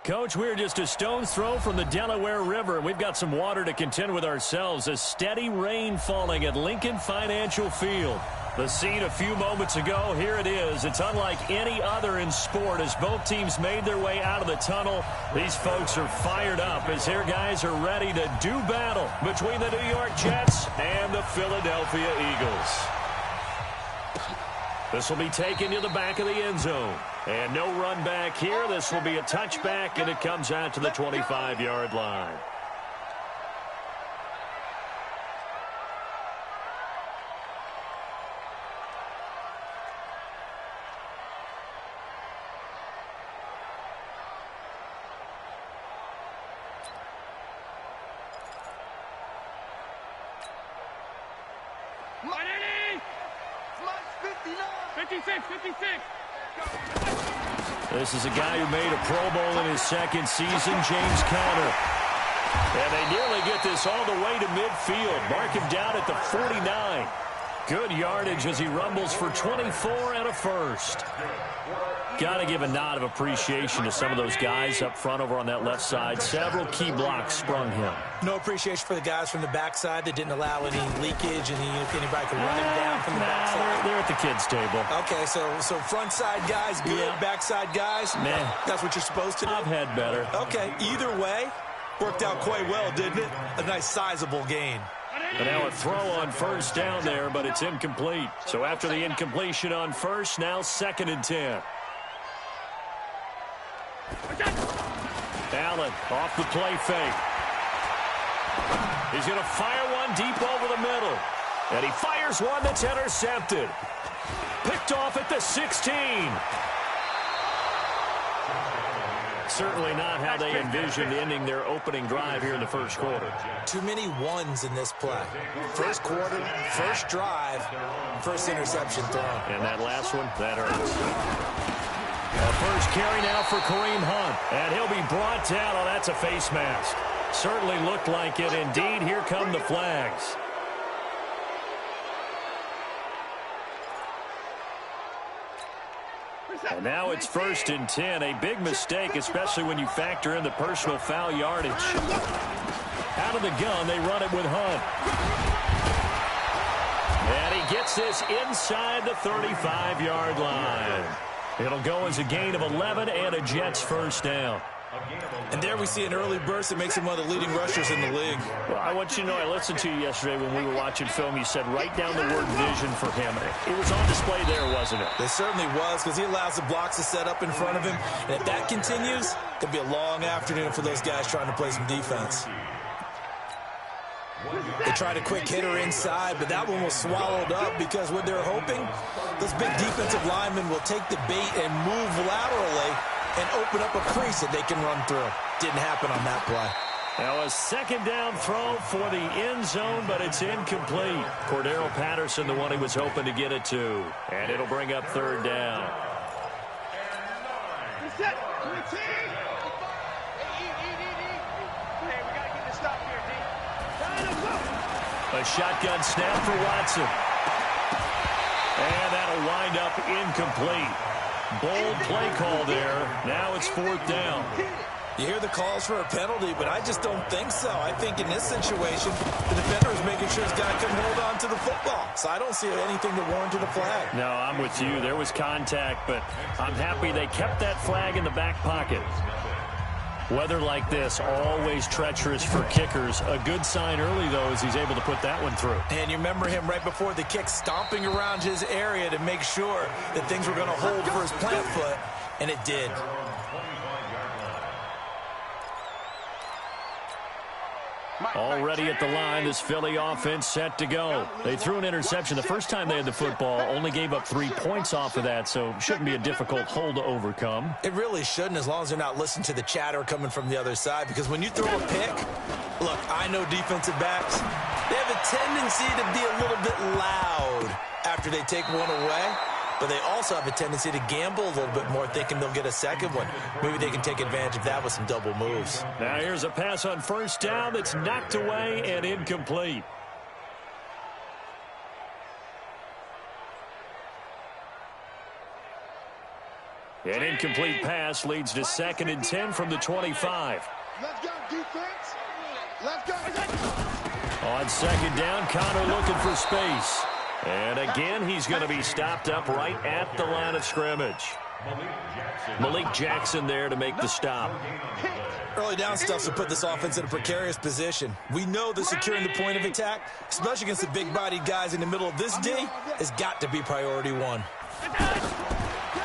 Coach, we're just a stone's throw from the Delaware River, and we've got some water to contend with ourselves. A steady rain falling at Lincoln Financial Field. The scene a few moments ago, here it is. It's unlike any other in sport as both teams made their way out of the tunnel. These folks are fired up as their guys are ready to do battle between the New York Jets and the Philadelphia Eagles. This will be taken to the back of the end zone. And no run back here. This will be a touchback, and it comes out to the 25-yard line. This is a guy who made a Pro Bowl in his second season, James Conner. And they nearly get this all the way to midfield. Mark him down at the 49. Good yardage as he rumbles for 24 and a first. Got to give a nod of appreciation to some of those guys up front over on that left side. Several key blocks sprung him. No appreciation for the guys from the backside that didn't allow any leakage and anybody could run him down from the backside. They're at the kids' table. Okay, so front side guys good, backside guys, man, that's what you're supposed to do. I've had better. Okay, either way, worked out quite well, didn't it? A nice sizable gain. And now a throw on first down there, but it's incomplete. So after the incompletion on first, now 2nd and 10. Allen off the play fake. He's going to fire one deep over the middle. And he fires one that's intercepted. Picked off at the 16. Certainly not how they envisioned ending their opening drive here in the first quarter. Too many ones in this play. First quarter, first drive, first interception thrown. And that last one, that hurts. A first carry now for Kareem Hunt. And he'll be brought down. Oh, that's a face mask. Certainly looked like it. Indeed, here come the flags. And now it's 1st and 10. A big mistake, especially when you factor in the personal foul yardage. Out of the gun, they run it with Hunt. And he gets this inside the 35-yard line. It'll go as a gain of 11 and a Jets first down. And there we see an early burst that makes him one of the leading rushers in the league. Well, I want you to know, I listened to you yesterday when we were watching film. You said write down the word vision for him. It was on display there, wasn't it? It certainly was, because he allows the blocks to set up in front of him. And if that continues, it'll be a long afternoon for those guys trying to play some defense. They tried a quick hitter inside, but that one was swallowed up because what they're hoping, those big defensive linemen will take the bait and move laterally and open up a crease that they can run through. Didn't happen on that play. Now a 2nd down throw for the end zone, but it's incomplete. Cordero Patterson, the one he was hoping to get it to. And it'll bring up 3rd down. A shotgun snap for Watson. And that'll wind up incomplete. Bold play call there. Now it's 4th down. You hear the calls for a penalty, but I just don't think so. I think in this situation, the defender is making sure his guy couldn't hold on to the football. So I don't see anything that warranted a flag. No, I'm with you. There was contact, but I'm happy they kept that flag in the back pocket. Weather like this, always treacherous for kickers. A good sign early, though, as he's able to put that one through. And you remember him right before the kick stomping around his area to make sure that things were going to hold for his plant foot, and it did. Already at the line, this Philly offense set to go. They threw an interception the first time they had the football, only gave up 3 points off of that, so shouldn't be a difficult hole to overcome. It really shouldn't, as long as they're not listening to the chatter coming from the other side, because when you throw a pick, look, I know defensive backs, they have a tendency to be a little bit loud after they take one away. But they also have a tendency to gamble a little bit more, thinking they'll get a second one. Maybe they can take advantage of that with some double moves. Now here's a pass on first down that's knocked away and incomplete. An incomplete pass leads to 2nd and 10 from the 25. Let's go, defense. Let's go. On 2nd down, Connor looking for space. And again, he's going to be stopped up right at the line of scrimmage. Malik Jackson there to make the stop. Early down stuff to put this offense in a precarious position. We know that securing the point of attack, especially against the big-bodied guys in the middle of this D, has got to be priority one.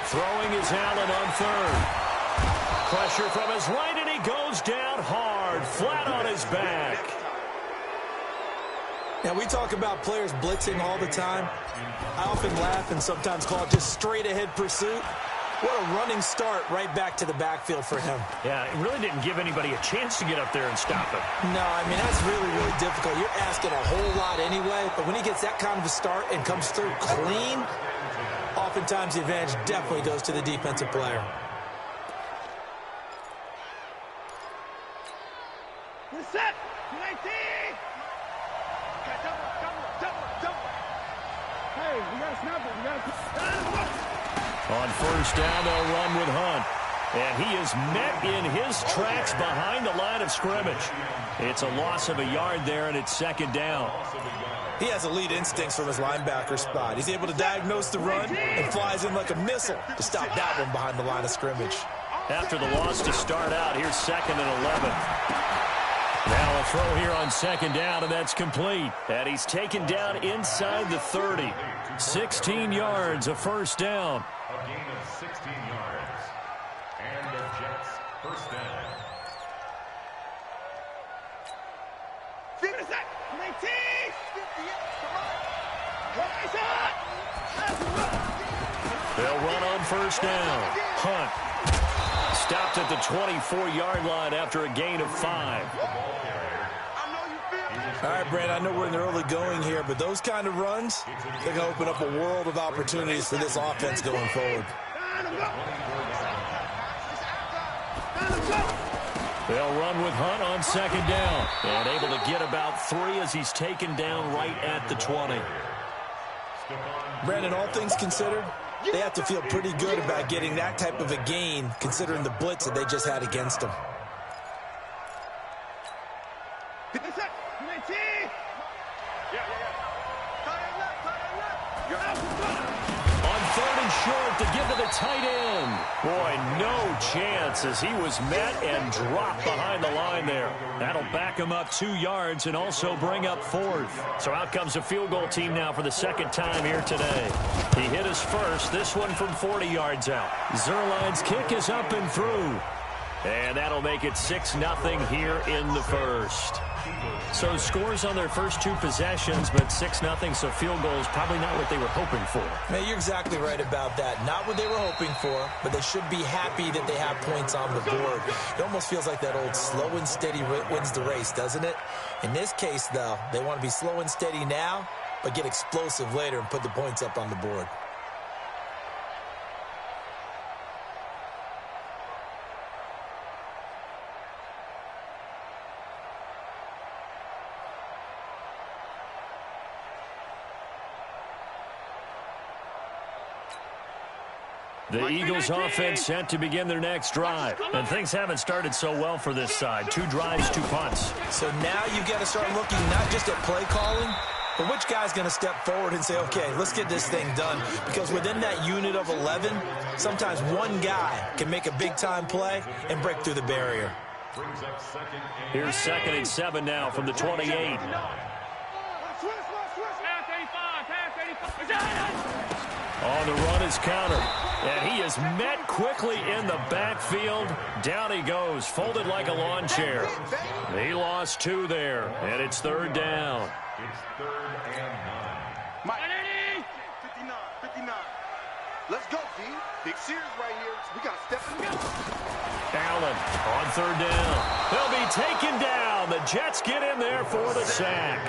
Throwing is Allen on 3rd. Pressure from his right, and he goes down hard, flat on his back. Now, we talk about players blitzing all the time. I often laugh and sometimes call it just straight-ahead pursuit. What a running start right back to the backfield for him. Yeah, it really didn't give anybody a chance to get up there and stop him. No, I mean, that's really, really difficult. You're asking a whole lot anyway, but when he gets that kind of a start and comes through clean, oftentimes the advantage definitely goes to the defensive player. We're set. 19. Hey, we got to snap it. We got to... On 1st down, they'll run with Hunt. And he is met in his tracks behind the line of scrimmage. It's a loss of a yard there, and it's 2nd down. He has elite instincts from his linebacker spot. He's able to diagnose the run and flies in like a missile to stop that one behind the line of scrimmage. After the loss to start out, here's 2nd and 11. Now a throw here on 2nd down, and that's complete. And he's taken down inside the 30. 16 yards, a 1st down. A gain of 16 yards. And the Jets 1st down. Finish that. 19. They'll run on 1st down. Hunt stopped at the 24-yard line after a gain of 5. All right, Brand, I know we're in the early going here, but those kind of runs, they're going to open up a world of opportunities for this offense going forward. They'll run with Hunt on 2nd down. And able to get about 3 as he's taken down right at the 20. Brandon, all things considered, they have to feel pretty good about getting that type of a gain, considering the blitz that they just had against them. On 3rd and short to give to the tight end. Boy, no chance as he was met and dropped behind the line there. That'll back him up 2 yards and also bring up 4th. So out comes a field goal team now for the 2nd time here today. He hit his first, this one from 40 yards out. Zerline's kick is up and through. And that'll make it 6-0 here in the 1st. So scores on their first 2 possessions, but 6-0, so field goal is probably not what they were hoping for. Man, you're exactly right about that. Not what they were hoping for, but they should be happy that they have points on the board. It almost feels like that old slow and steady wins the race, doesn't it? In this case, though, they want to be slow and steady now, but get explosive later and put the points up on the board. The Eagles offense set to begin their next drive. And things haven't started so well for this side. 2 drives, 2 punts. So now you've got to start looking not just at play calling, but which guy's going to step forward and say, okay, let's get this thing done. Because within that unit of 11, sometimes one guy can make a big-time play and break through the barrier. Here's 2nd and 7 now from the 28. On the run is Connor. And he is met quickly in the backfield. Down he goes, folded like a lawn chair. He lost 2 there, and it's 3rd down. It's 3rd and 9. Mike. 59. Let's go, D. Big series right here. We got to step in the middle. Allen on 3rd down. They'll be taken down. The Jets get in there for the sack.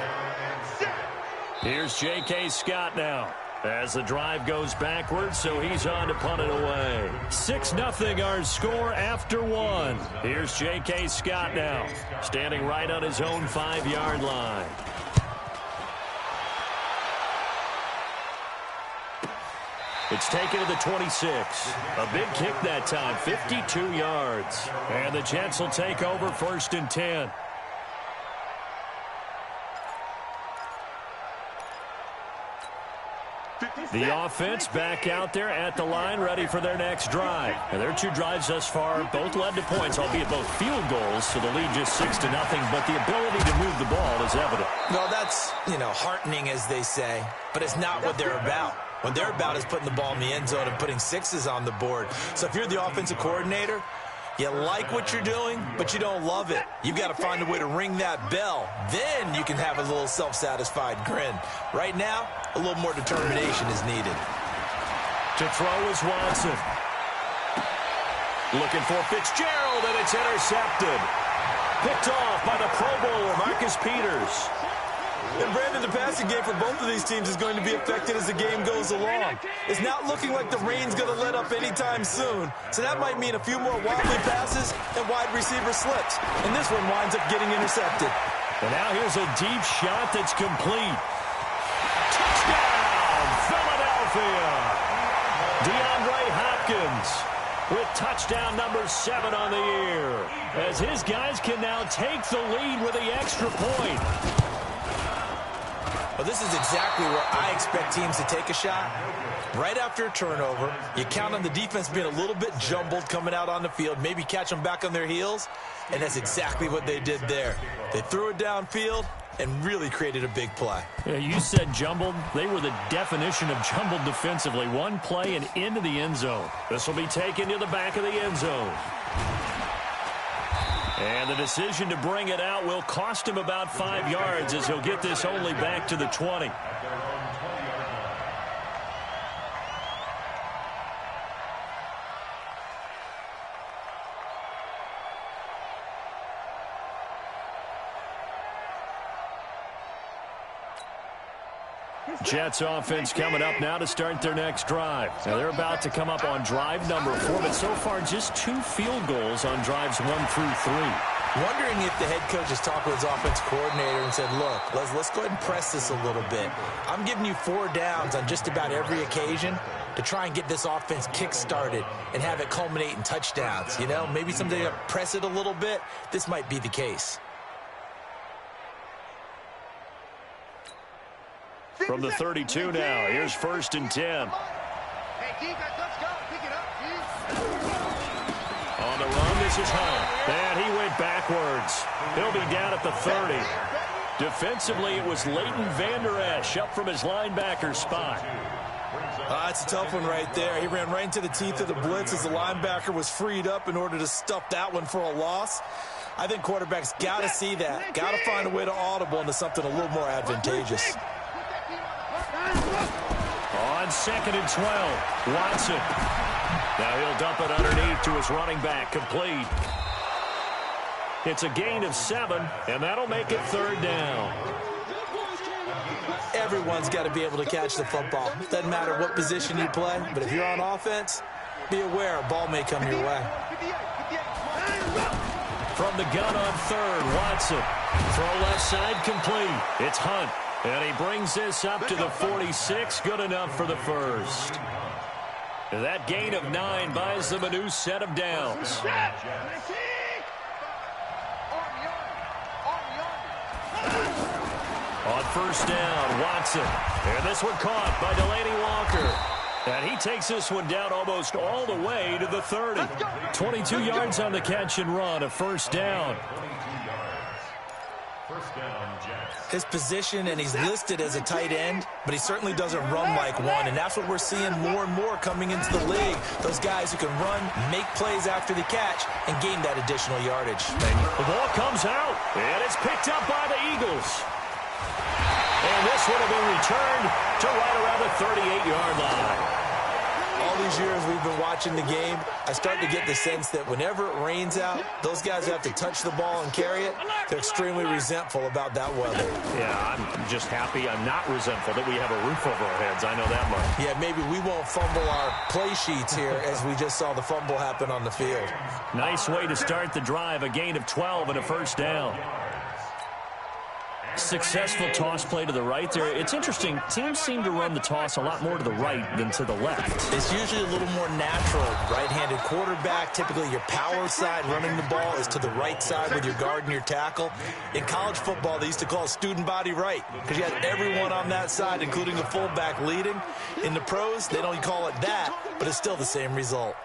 Here's J.K. Scott now. As the drive goes backwards, so he's on to punt it away. 6-0 our score after 1. Here's J.K. Scott now, standing right on his own 5-yard line. It's taken to the 26. A big kick that time, 52 yards. And the Jets will take over 1st and 10. The offense back out there at the line, ready for their next drive. And their 2 drives thus far both led to points, albeit both field goals, so the lead just 6-0. But the ability to move the ball is evident. Well, that's, heartening, as they say, but it's not what they're about. What they're about is putting the ball in the end zone and putting 6s on the board. So if you're the offensive coordinator, you like what you're doing, but you don't love it. You've got to find a way to ring that bell. Then you can have a little self-satisfied grin. Right now, a little more determination is needed. To throw is Watson. Looking for Fitzgerald, and it's intercepted. Picked off by the Pro Bowler, Marcus Peters. And Brandon, the passing game for both of these teams is going to be affected as the game goes along. It's not looking like the rain's going to let up anytime soon. So that might mean a few more wobbly passes and wide receiver slips. And this one winds up getting intercepted. And now here's a deep shot that's complete. Touchdown, Philadelphia! DeAndre Hopkins with touchdown number 7 on the year, as his guys can now take the lead with the extra point. Well, this is exactly where I expect teams to take a shot. Right after a turnover, you count on the defense being a little bit jumbled coming out on the field, maybe catch them back on their heels, and that's exactly what they did there. They threw it downfield and really created a big play. Yeah, you said jumbled. They were the definition of jumbled defensively. One play and into the end zone. This will be taken to the back of the end zone. And the decision to bring it out will cost him about 5 yards, as he'll get this only back to the 20. Jets offense coming up now to start their next drive. Now they're about to come up on drive number 4, but so far just 2 field goals on drives 1 through 3. Wondering if the head coach has talked with his offense coordinator and said, look, let's go ahead and press this a little bit. I'm giving you 4 downs on just about every occasion to try and get this offense kick-started and have it culminate in touchdowns. Maybe someday press it a little bit. This might be the case. From the 32 now, here's 1st and 10. Hey, defense, let's go. Pick it up, On the run, this is Hunt. And he went backwards. He'll be down at the 30. Defensively, it was Leighton Vander Esch up from his linebacker spot. That's a tough one right there. He ran right into the teeth of the blitz as the linebacker was freed up in order to stuff that one for a loss. I think quarterbacks got to see that. Got to find a way to audible into something a little more advantageous. On 2nd and 12, Watson. Now he'll dump it underneath to his running back, complete. It's a gain of 7, and that'll make it 3rd down. Everyone's got to be able to catch the football. Doesn't matter what position you play, but if you're on offense, be aware a ball may come your way. From the gun on 3rd, Watson. Throw left side, complete. It's Hunt. And he brings this up to the 46. Good enough for the 1st. That gain of 9 buys them a new set of downs. On 1st down, Watson. And this one caught by Delaney Walker. And he takes this one down almost all the way to the 30. 22 yards on the catch and run, a 1st down. His position, and he's listed as a tight end, but he certainly doesn't run like one, and that's what we're seeing more and more coming into the league. Those guys who can run, make plays after the catch, and gain that additional yardage. The ball comes out, and it's picked up by the Eagles. And this one will be returned to right around the 38-yard line. All these years we've been watching the game, I start to get the sense that whenever it rains out, those guys have to touch the ball and carry it. They're extremely resentful about that weather. Yeah, I'm just happy I'm not resentful that we have a roof over our heads. I know that much. Yeah, maybe we won't fumble our play sheets here as we just saw the fumble happen on the field. Nice way to start the drive, a gain of 12 and a 1st down. Successful toss play to the right there. It's interesting. Teams seem to run the toss a lot more to the right than to the left. It's usually a little more natural. Right-handed quarterback, typically your power side running the ball is to the right side with your guard and your tackle. In college football, they used to call it student body right because you had everyone on that side, including the fullback leading. In the pros, they don't call it that, but it's still the same result.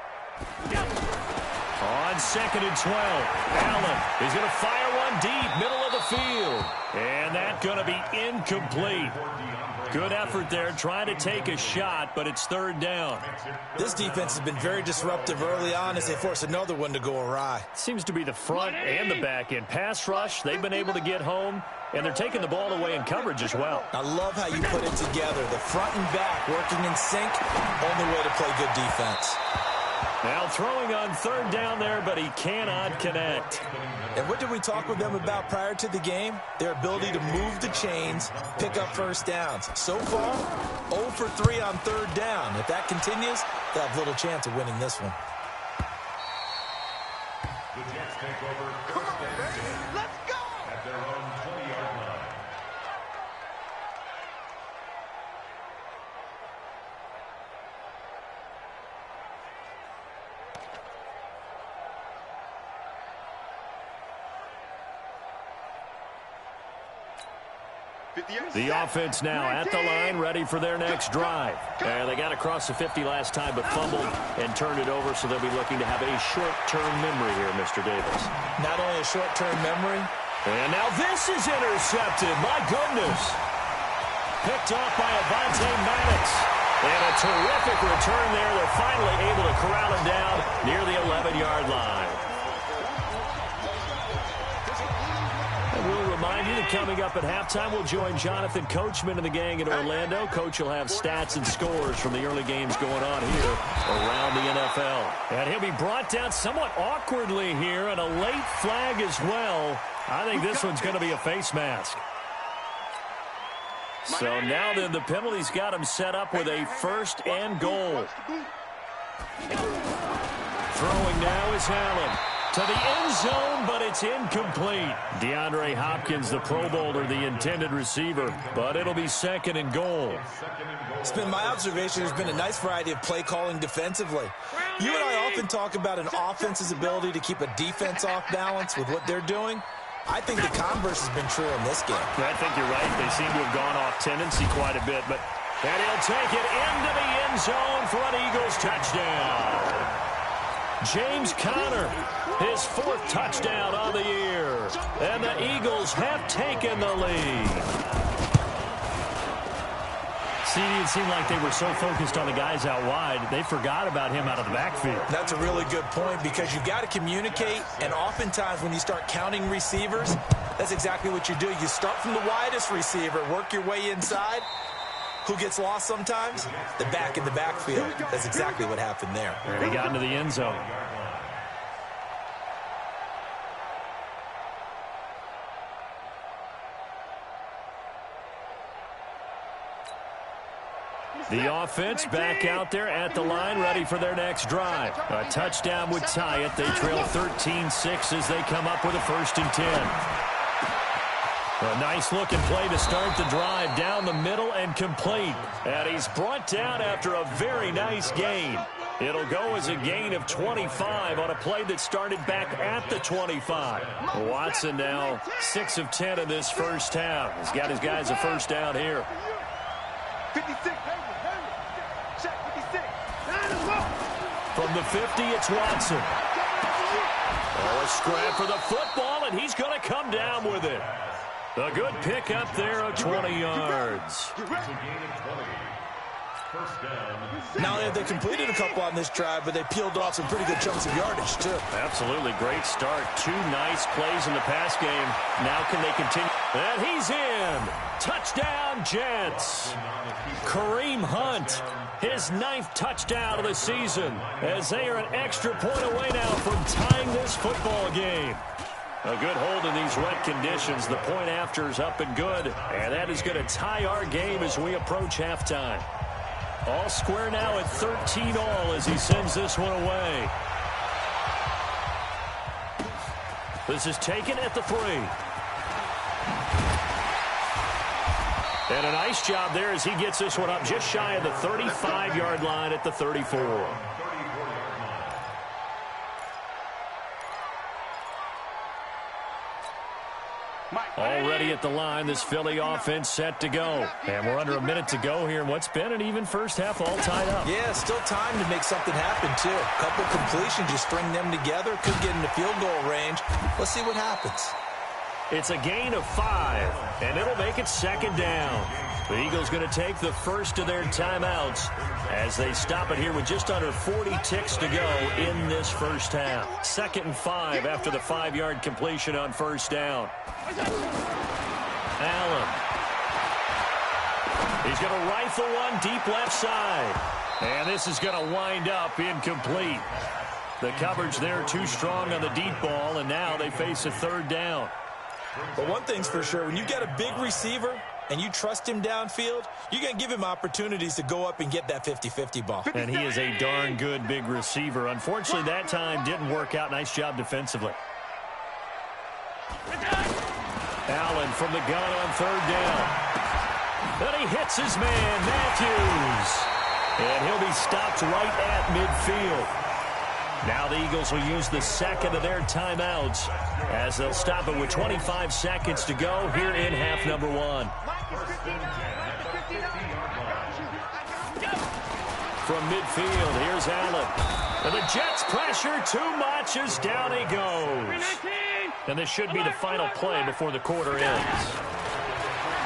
On 2nd and 12, Allen is going to fire one deep, middle of the field. And that's going to be incomplete. Good effort there, trying to take a shot, but it's 3rd down. This defense has been very disruptive early on as they force another one to go awry. Seems to be the front and the back end. Pass rush, they've been able to get home, and they're taking the ball away in coverage as well. I love how you put it together. The front and back working in sync, only way to play good defense. Now throwing on 3rd down there, but he cannot connect. And what did we talk with them about prior to the game? Their ability to move the chains, pick up first downs. So far, 0 for 3 on 3rd down. If that continues, they'll have little chance of winning this one. The Jets take over. Come on, baby. Let's go. At their own 20-yard line. The offense now at the line, ready for their next drive. They got across the 50 last time, but fumbled and turned it over, so they'll be looking to have a short-term memory here, Mr. Davis. Not only a short-term memory. And now this is intercepted. My goodness. Picked off by Avonte Maddox. And a terrific return there. They're finally able to corral him down near the 11-yard line. We'll remind you that coming up at halftime, we'll join Jonathan Coachman and the gang in Orlando. Coach will have stats and scores from the early games going on here around the NFL. And he'll be brought down somewhat awkwardly here, and a late flag as well. I think this one's going to be a face mask. So now then, the penalty's got him set up with a 1st and goal. Throwing now is Allen. To the end zone, but it's incomplete. DeAndre Hopkins, the Pro Bowler, the intended receiver, but it'll be 2nd and goal. It's been my observation there's been a nice variety of play calling defensively. You and I often talk about an offense's ability to keep a defense off balance with what they're doing. I think the converse has been true in this game. I think you're right. They seem to have gone off tendency quite a bit, but and he'll take it into the end zone for an Eagles touchdown. James Conner, his 4th touchdown on the year. And the Eagles have taken the lead. See, it seemed like they were so focused on the guys out wide, they forgot about him out of the backfield. That's a really good point because you've got to communicate, and oftentimes when you start counting receivers, that's exactly what you do. You start from the widest receiver, work your way inside. Who gets lost sometimes? The back in the backfield. That's exactly what happened there. And he got into the end zone. The offense back out there at the line, ready for their next drive. A touchdown would tie it. They trail 13-6 as they come up with a 1st and 10. A nice-looking play to start the drive down the middle and complete. And he's brought down after a very nice gain. It'll go as a gain of 25 on a play that started back at the 25. Watson now 6 of 10 in this first half. He's got his guys a 1st down here. 56. Check 56. From the 50, it's Watson. Oh, a scrap for the football, and he's going to come down with it. A good pick up there of 20 yards. It's a gain of 20. 1st down. Not only have they completed a couple on this drive, but they peeled off some pretty good chunks of yardage, too. Absolutely great start. 2 nice plays in the pass game. Now can they continue? And he's in. Touchdown, Jets. Kareem Hunt, his 9th touchdown of the season, as they are an extra point away now from tying this football game. A good hold in these wet conditions. The point after is up and good, and that is going to tie our game as we approach halftime. All square now at 13 all as he sends this one away. This is taken at the 3. And a nice job there as he gets this one up just shy of the 35-yard line at the 34. Already at the line, this Philly offense set to go. And we're under a minute to go here in what's been an even first half, all tied up. Yeah, still time to make something happen, too. A couple completions, you string them together, could get into field goal range. Let's see what happens. It's a gain of 5, and it'll make it second down. The Eagles going to take the first of their timeouts as they stop it here with just under 40 ticks to go in this first half. 2nd and 5 after the 5-yard completion on first down. Allen. He's going to rifle one deep left side. And this is going to wind up incomplete. The coverage there too strong on the deep ball, and now they face a 3rd down. But one thing's for sure, when you got a big receiver and you trust him downfield, you're going to give him opportunities to go up and get that 50-50 ball. And he is a darn good big receiver. Unfortunately, that time didn't work out. Nice job defensively. Allen from the gun on 3rd down. Then he hits his man, Matthews. And he'll be stopped right at midfield. Now the Eagles will use the second of their timeouts as they'll stop it with 25 seconds to go here in half number 1. From midfield, here's Allen. And the Jets pressure too much as down he goes. And this should be the final play before the quarter ends.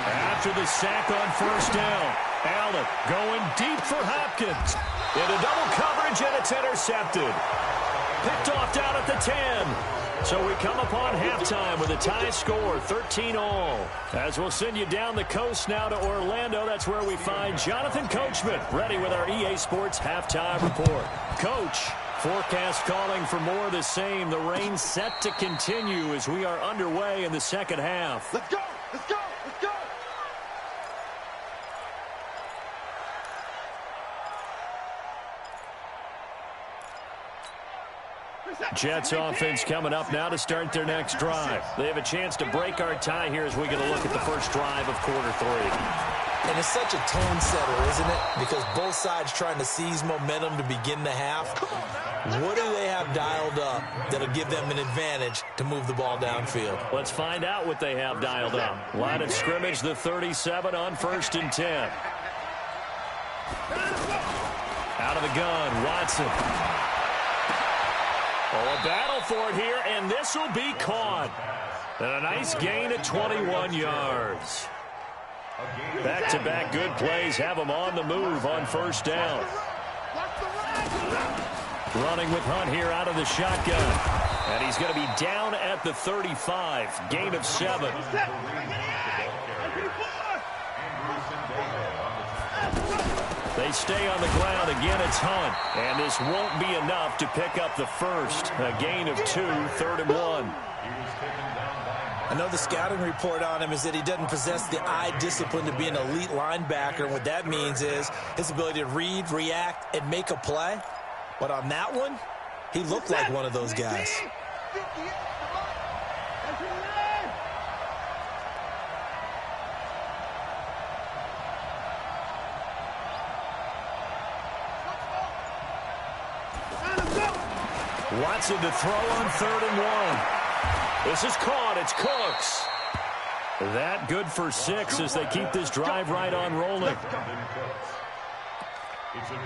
After the sack on 1st down, Allen going deep for Hopkins. Into double coverage, and it's intercepted. Picked off down at the 10. So we come upon halftime with a tie score, 13-all. As we'll send you down the coast now to Orlando, that's where we find Jonathan Coachman, ready with our EA Sports halftime report. Coach, forecast calling for more of the same. The rain set to continue as we are underway in the second half. Let's go! Let's go! Let's go! Jets offense coming up now to start their next drive. They have a chance to break our tie here as we get a look at the first drive of quarter 3. And it's such a tone setter, isn't it? Because both sides trying to seize momentum to begin the half. What do they have dialed up that'll give them an advantage to move the ball downfield? Let's find out what they have dialed up. Line of scrimmage, the 37 on 1st and 10. Out of the gun, Watson. Oh, a battle for it here, and this will be caught. And a nice gain of 21 yards. Back-to-back good plays have them on the move on 1st down. Running with Hunt here out of the shotgun. And he's going to be down at the 35. Gain of 7. They stay on the ground. Again, it's Hunt. And this won't be enough to pick up the first. A gain of 2, 3rd and 1. I know the scouting report on him is that he doesn't possess the eye discipline to be an elite linebacker. And what that means is his ability to read, react, and make a play. But on that one, he looked like one of those guys. Watson to throw on 3rd and 1. This is caught. It's Cooks. That good for 6 as they keep this drive right on rolling.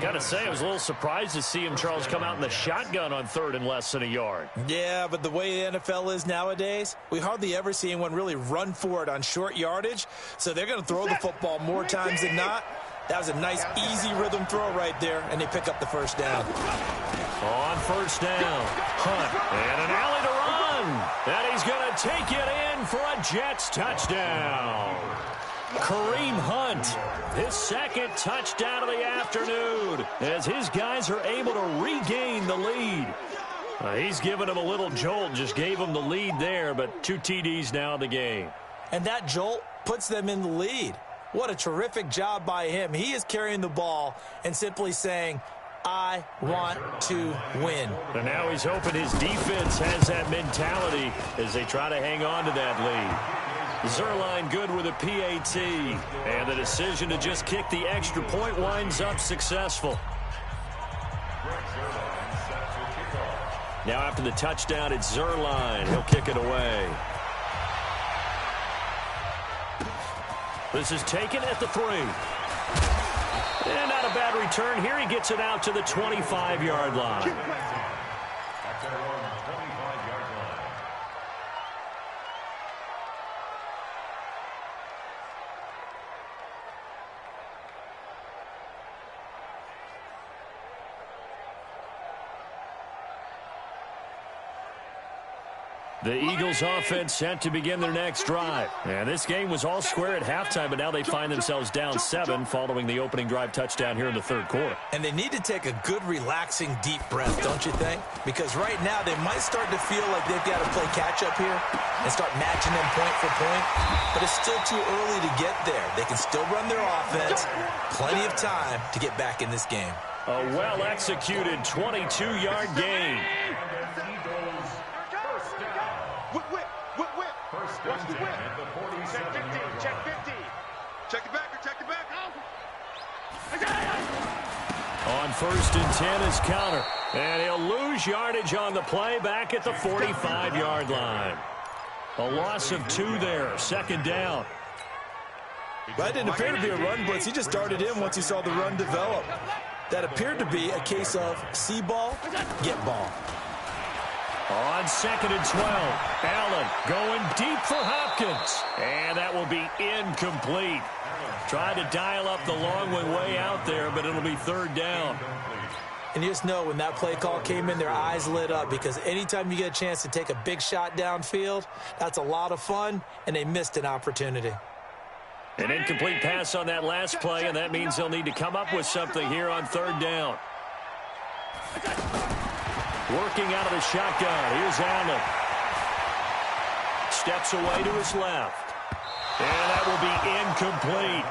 Got to say, I was a little surprised to see him, Charles, come out in the shotgun on 3rd and less than a yard. Yeah, but the way the NFL is nowadays, we hardly ever see anyone really run for it on short yardage. So they're going to throw the football more times than not. That was a nice, easy rhythm throw right there, and they pick up the first down. On 1st down, Hunt, and an alley to run. And he's going to take it in for a Jets touchdown. Kareem Hunt, his 2nd touchdown of the afternoon, as his guys are able to regain the lead. He's given him a little jolt, just gave him the lead there, but 2 TDs now in the game. And that jolt puts them in the lead. What a terrific job by him. He is carrying the ball and simply saying, I want to win. And now he's hoping his defense has that mentality as they try to hang on to that lead. Zerline good with a PAT. And the decision to just kick the extra point winds up successful. Now after the touchdown, it's Zerline. He'll kick it away. This is taken at the 3. And not a bad return here. He gets it out to the 25-yard line. The Eagles offense set to begin their next drive. And this game was all square at halftime, but now they find themselves down 7 following the opening drive touchdown here in the third quarter. And they need to take a good, relaxing, deep breath, don't you think? Because right now they might start to feel like they've got to play catch-up here and start matching them point for point. But it's still too early to get there. They can still run their offense. Plenty of time to get back in this game. A well-executed 22-yard gain. Watch the whip. Check 15. Check 15. Check it back. Check it back. On 1st and 10 is counter. And he'll lose yardage on the play back at the 45-yard line. A loss of 2 there. 2nd down. That didn't appear to be a run blitz. He just darted in once he saw the run develop. That appeared to be a case of see ball, get ball. On 2nd and 12, Allen going deep for Hopkins. And that will be incomplete. Tried to dial up the long one way out there, but it'll be 3rd down. And you just know when that play call came in, their eyes lit up, because anytime you get a chance to take a big shot downfield, that's a lot of fun, and they missed an opportunity. An incomplete pass on that last play, and that means they'll need to come up with something here on 3rd down. Working out of the shotgun. Here's Allen. Steps away to his left. And that will be incomplete.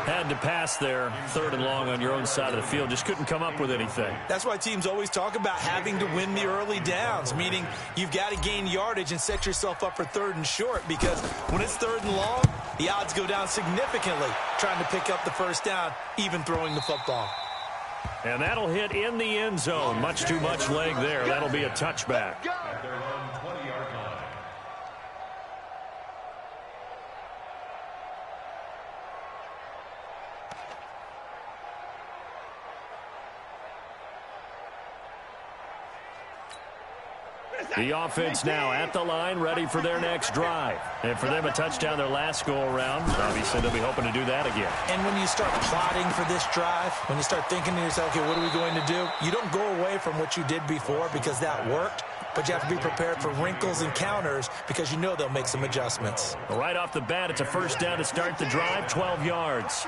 Had to pass there. 3rd and long on your own side of the field. Just couldn't come up with anything. That's why teams always talk about having to win the early downs, meaning you've got to gain yardage and set yourself up for 3rd and short, because when it's 3rd and long, the odds go down significantly trying to pick up the 1st down, even throwing the football. And that'll hit in the end zone. Much too much leg there. That'll be a touchback. At their own 20-yard line. The offense now at the line, ready for their next drive. And for them, a touchdown their last go-around. Obviously, they'll be hoping to do that again. And when you start plotting for this drive, when you start thinking to yourself, okay, what are we going to do? You don't go away from what you did before because that worked, but you have to be prepared for wrinkles and counters because you know they'll make some adjustments. Right off the bat, it's a 1st down to start the drive, 12 yards.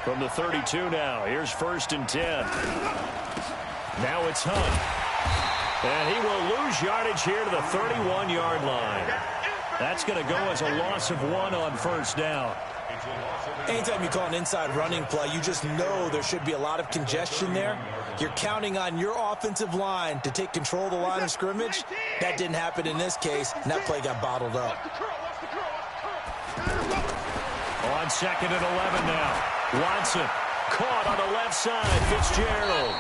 From the 32 now, here's 1st and 10. Now it's Hunt. And he will lose yardage here to the 31-yard line. That's going to go as a loss of 1 on 1st down. Anytime you call an inside running play, you just know there should be a lot of congestion there. You're counting on your offensive line to take control of the line of scrimmage. That didn't happen in this case, and that play got bottled up. On 2nd and 11 now. Watson caught on the left side. Fitzgerald.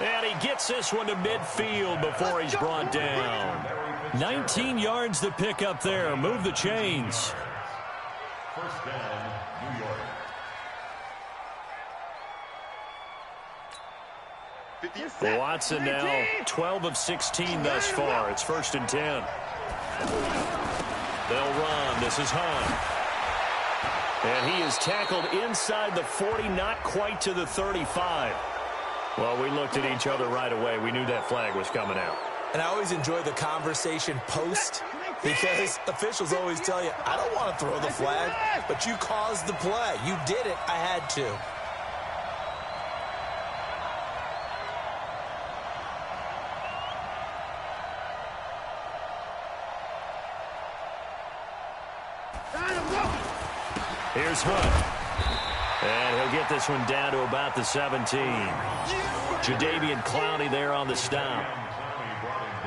And he gets this one to midfield before he's brought down. 19 yards to pick up there. Move the chains. 1st down, New York. Watson now 12 of 16 thus far. It's 1st and 10. They'll run. This is Hunt. And he is tackled inside the 40, not quite to the 35. Well, we looked at each other right away. We knew that flag was coming out. And I always enjoy the conversation post, because officials always tell you, I don't want to throw the flag, but you caused the play. You did it. I had to. Here's Hunt. And he'll get this one down to about the 17. Jadeveon Clowney there on the stop.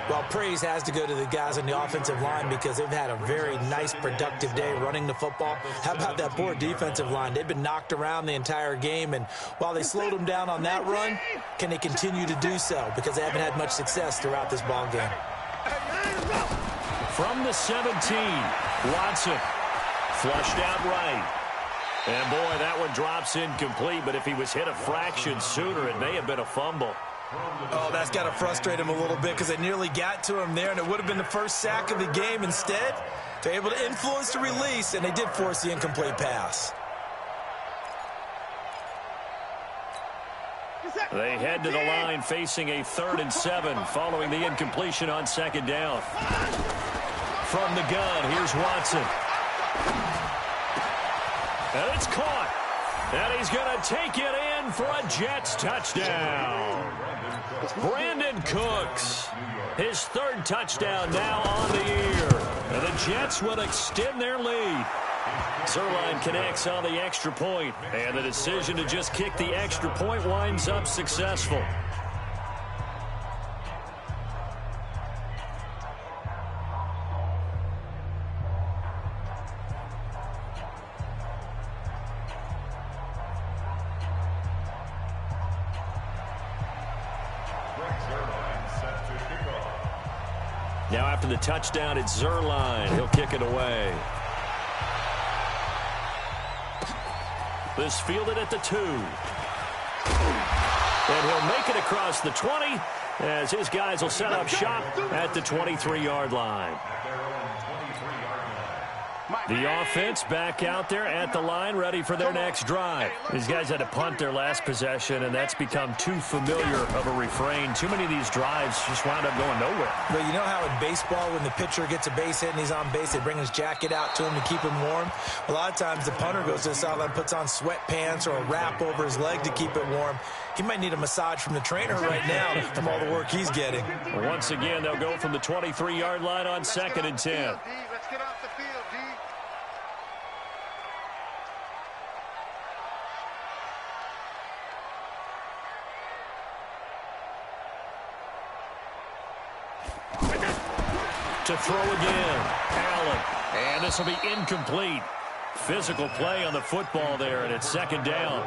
Well, praise has to go to the guys on the offensive line because they've had a very nice, productive day running the football. How about that poor defensive line? They've been knocked around the entire game, and while they slowed them down on that run, can they continue to do so? Because they haven't had much success throughout this ball game. From the 17, Watson flushed out right. And, boy, that one drops incomplete, but if he was hit a fraction sooner, it may have been a fumble. Oh, that's got to frustrate him a little bit because they nearly got to him there, and it would have been the first sack of the game. Instead, they're able to influence the release, and they did force the incomplete pass. They head to the line facing a 3rd and 7 following the incompletion on 2nd down. From the gun, here's Watson. And it's caught. And he's going to take it in for a Jets touchdown. Brandon Cooks, his 3rd touchdown now on the year. And the Jets will extend their lead. Zuerlein connects on the extra point, and the decision to just kick the extra point winds up successful. Now after the touchdown, it's Zuerlein. He'll kick it away. This fielded at the 2. And he'll make it across the 20 as his guys will set up shop at the 23-yard line. The offense back out there at the line, ready for their next drive. These guys had to punt their last possession, and that's become too familiar of a refrain. Too many of these drives just wound up going nowhere. But you know how in baseball, when the pitcher gets a base hit and he's on base, they bring his jacket out to him to keep him warm? A lot of times the punter goes to the sideline, puts on sweatpants or a wrap over his leg to keep it warm. He might need a massage from the trainer right now from all the work he's getting. Once again, they'll go from the 23-yard line on 2nd and 10. Let's get off the field, D. To throw again, Allen. And this will be incomplete. Physical play on the football there, and it's 2nd down.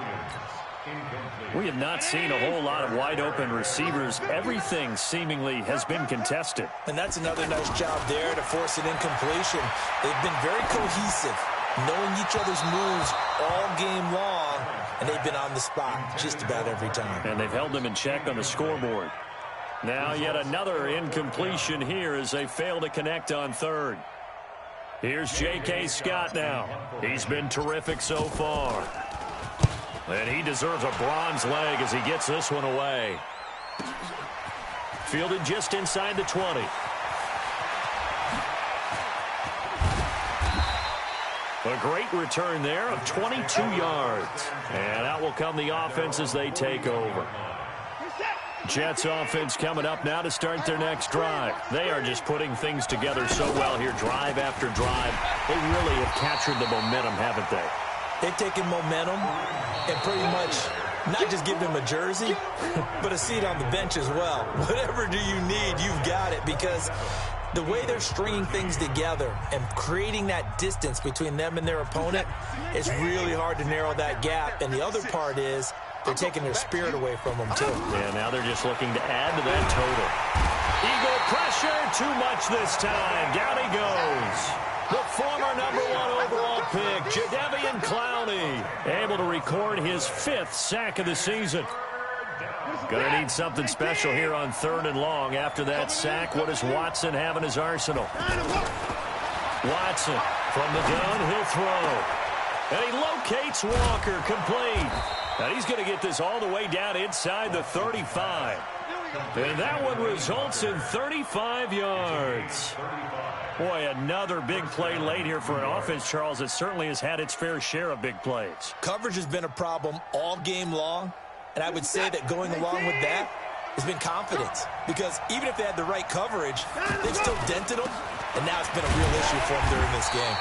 We have not seen a whole lot of wide-open receivers. Everything seemingly has been contested. And that's another nice job there to force an incompletion. They've been very cohesive, knowing each other's moves all game long, and they've been on the spot just about every time. And they've held them in check on the scoreboard. Now yet another incompletion here as they fail to connect on 3rd. Here's J.K. Scott now. He's been terrific so far. And he deserves a bronze leg as he gets this one away. Fielded just inside the 20. A great return there of 22 yards. And out will come the offense as they take over. Jets offense coming up now to start their next drive. They are just putting things together so well here, drive after drive. They really have captured the momentum, haven't they? They've taken momentum and pretty much not just give them a jersey, but a seat on the bench as well. Whatever do you need, you've got it, because the way they're stringing things together and creating that distance between them and their opponent, it's really hard to narrow that gap. And the other part is they're taking their spirit away from them, too. Yeah, now they're just looking to add to that total. Eagle pressure, too much this time. Down he goes. The former #1 overall pick, Jadeveon Clowney, able to record his 5th sack of the season. Gonna need something special here on 3rd and long. After that sack, what does Watson have in his arsenal? Watson from the gun, he'll throw. And he locates Walker, complete. And he's going to get this all the way down inside the 35. And that one results in 35 yards. Boy, another big play late here for an offense, Charles, that certainly has had its fair share of big plays. Coverage has been a problem all game long, and I would say that going along with that has been confidence. Because even if they had the right coverage, they've still dented them, and now it's been a real issue for them during this game.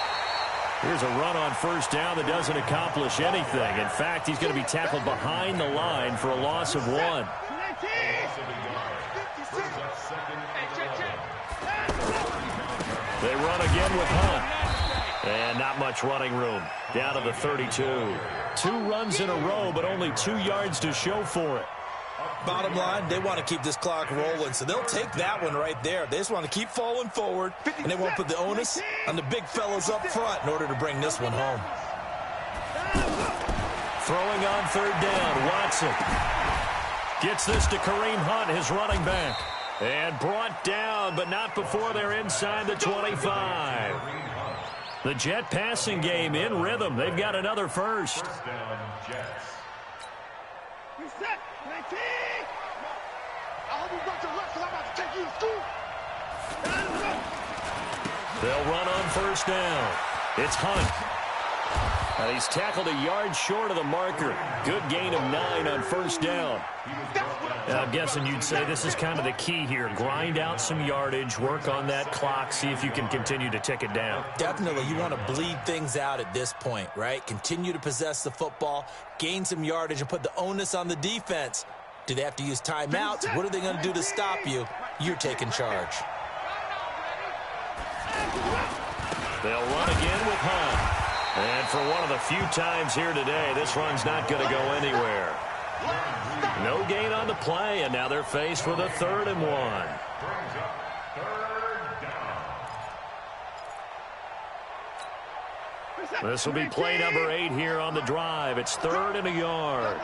Here's a run on 1st down that doesn't accomplish anything. In fact, he's going to be tackled behind the line for a loss of 1. They run again with Hunt. And not much running room. Down to the 32. 2 runs in a row, but only 2 yards to show for it. Bottom line, they want to keep this clock rolling, so they'll take that one right there. They just want to keep falling forward, and they won't put the onus on the big fellas up front in order to bring this one home. Throwing on 3rd down, Watson. Gets this to Kareem Hunt, his running back. And brought down, but not before they're inside the 25. The Jet passing game in rhythm. They've got another first. First down, Jets. Reset. I hope you got your left because I'm about to take you to school. They'll run on 1st down. It's Hunt. And he's tackled a yard short of the marker. Good gain of 9 on 1st down. I'm guessing you'd say this is kind of the key here. Grind out some yardage, work on that clock, see if you can continue to tick it down. Definitely, you want to bleed things out at this point, right? Continue to possess the football, gain some yardage, and put the onus on the defense. Do they have to use timeouts? What are they going to do to stop you? You're taking charge. They'll run again with Hunt. And for one of the few times here today, this run's not going to go anywhere. No gain on the play, and now they're faced with a 3rd and 1. This will be play number 8 here on the drive. It's 3rd and a yard.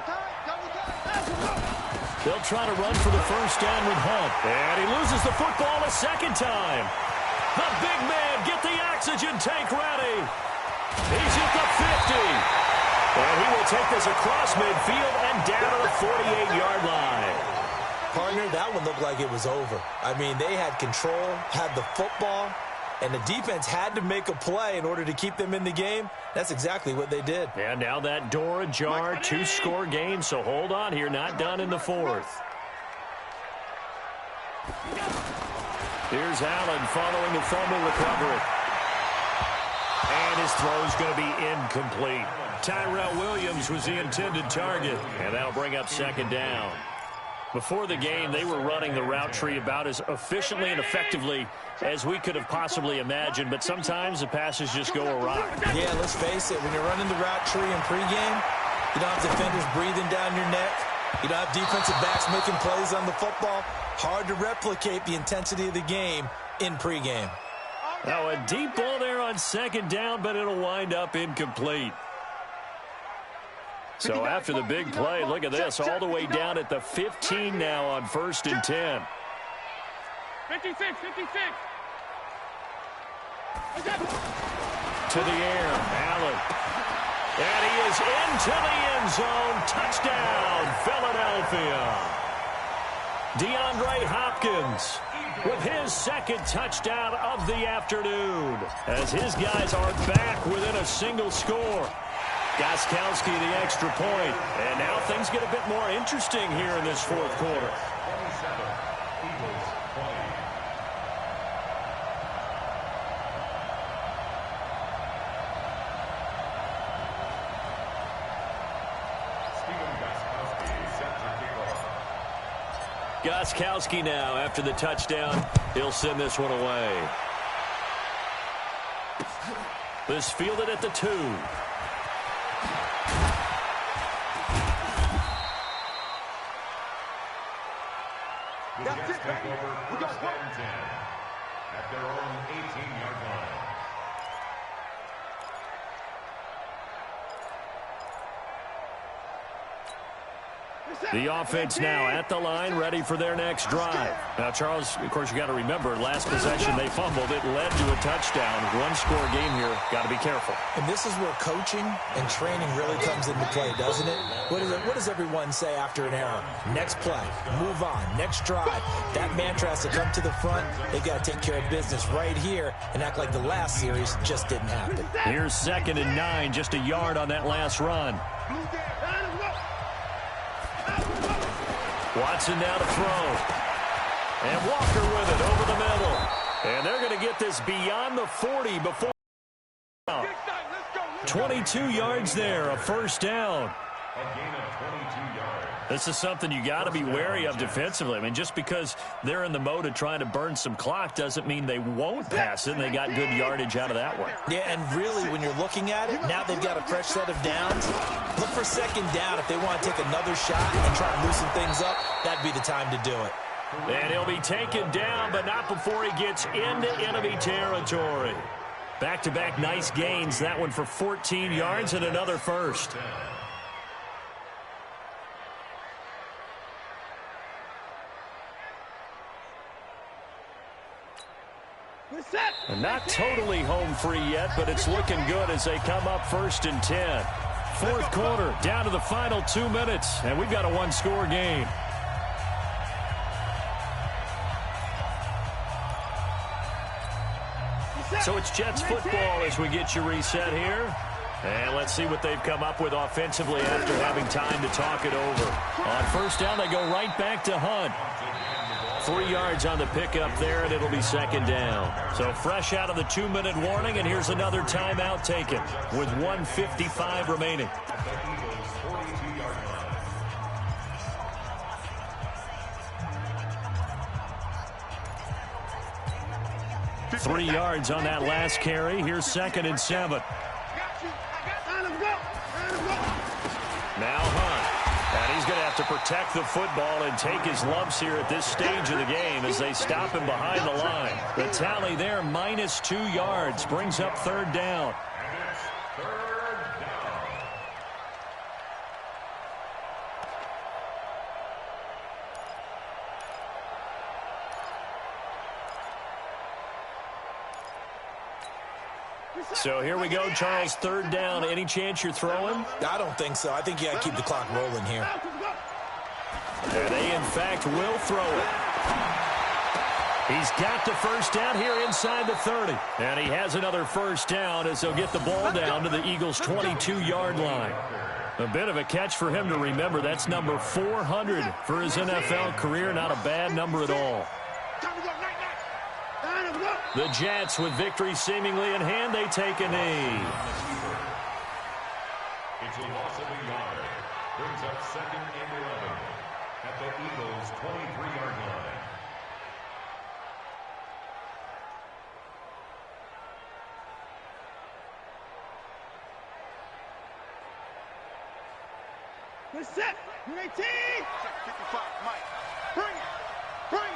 They'll try to run for the 1st down with Hunt. And he loses the football a 2nd time. The big man, get the oxygen tank ready. He's at the 50. And he will take this across midfield and down to the 48-yard line. Partner, that one looked like it was over. I mean, they had control, had the football, and the defense had to make a play in order to keep them in the game. That's exactly what they did. And now that door ajar, 2-score game, so hold on here, not done in the 4th. Here's Allen following the fumble recovery. And his throw's going to be incomplete. Tyrell Williams was the intended target, and that'll bring up 2nd down. Before the game, they were running the route tree about as efficiently and effectively as we could have possibly imagined, but sometimes the passes just go awry. Yeah, let's face it, when you're running the route tree in pregame, you don't have defenders breathing down your neck. You don't have defensive backs making plays on the football. Hard to replicate the intensity of the game in pregame. Now a deep ball there on 2nd down, but it'll wind up incomplete. So after the big play, look at this, all the way down at the 15 now on 1st and 10. 56. To the air, Allen. And he is into the end zone. Touchdown, Philadelphia. DeAndre Hopkins with his 2nd touchdown of the afternoon, as his guys are back within a single score. Gostkowski the extra point, and now things get a bit more interesting here in this 4th quarter. 27, Eagles 20. Gostkowski now after the touchdown. He'll send this one away. This fielded at the 2. The Jets take over 1st and 10 at their own 18-yard line. The offense now at the line, ready for their next drive. Now, Charles, of course, you got to remember, last possession they fumbled. It led to a touchdown. 1-score game here. Got to be careful. And this is where coaching and training really comes into play, doesn't it? What does everyone say after an error? Next play, move on, next drive. That mantra has to come to the front. They've got to take care of business right here and act like the last series just didn't happen. Here's 2nd and 9, just a yard on that last run. Watson now to throw. And Walker with it over the middle. And they're going to get this beyond the 40 before. 22 yards there, a 1st down. A gain of 22 yards. This is something you got to be wary of defensively. I mean, just because they're in the mode of trying to burn some clock doesn't mean they won't pass it, and they got good yardage out of that one. Yeah, and really, when you're looking at it, now they've got a fresh set of downs. Look for second down if they want to take another shot and try to loosen things up. That'd be the time to do it. And he'll be taken down, but not before he gets into enemy territory. Back-to-back nice gains. That one for 14 yards and another first. And not totally home free yet, but it's looking good as they come up 1st and 10. Fourth quarter, down to the final 2 minutes, and we've got a one-score game. So it's Jets football as we get you reset here. And let's see what they've come up with offensively after having time to talk it over. On first down, they go right back to Hunt. 3 yards on the pickup there, and it'll be second down. So fresh out of the 2-minute warning, and here's another timeout taken with 1:55 remaining. 3 yards on that last carry. Here's 2nd and 7. Now Hunt. And he's going to have to protect the football and take his lumps here at this stage of the game as they stop him behind the line. The tally there, -2 yards, brings up 3rd down. So here we go, Charles, 3rd down. Any chance you're throwing? I don't think so. I think you got to keep the clock rolling here. And they, in fact, will throw it. He's got the first down here inside the 30. And he has another first down as they'll get the ball down to the Eagles' 22-yard line. A bit of a catch for him to remember. That's number 400 for his NFL career. Not a bad number at all. The Jets, with victory seemingly in hand, they take a knee. It's a loss of a yard. Brings up 2nd and 11 at the Eagles' 23-yard line. We're set. You're 18. 55, Mike. Bring it. Bring it.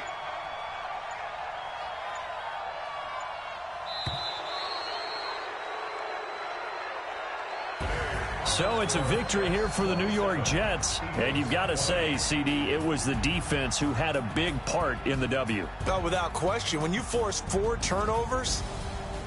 So it's a victory here for the New York Jets. And you've got to say, CD, it was the defense who had a big part in the W. Oh, without question. When you force 4 turnovers,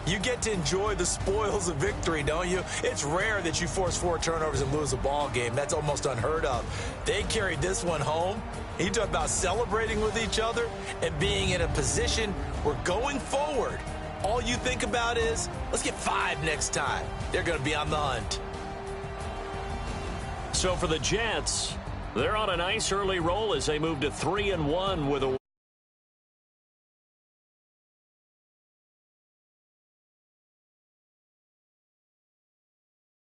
you get to enjoy the spoils of victory, don't you? It's rare that you force 4 turnovers and lose a ball game. That's almost unheard of. They carried this one home. You talk about celebrating with each other and being in a position where going forward, all you think about is, let's get 5 next time. They're going to be on the hunt. So for the Jets, they're on a nice early roll as they move to 3-1 with a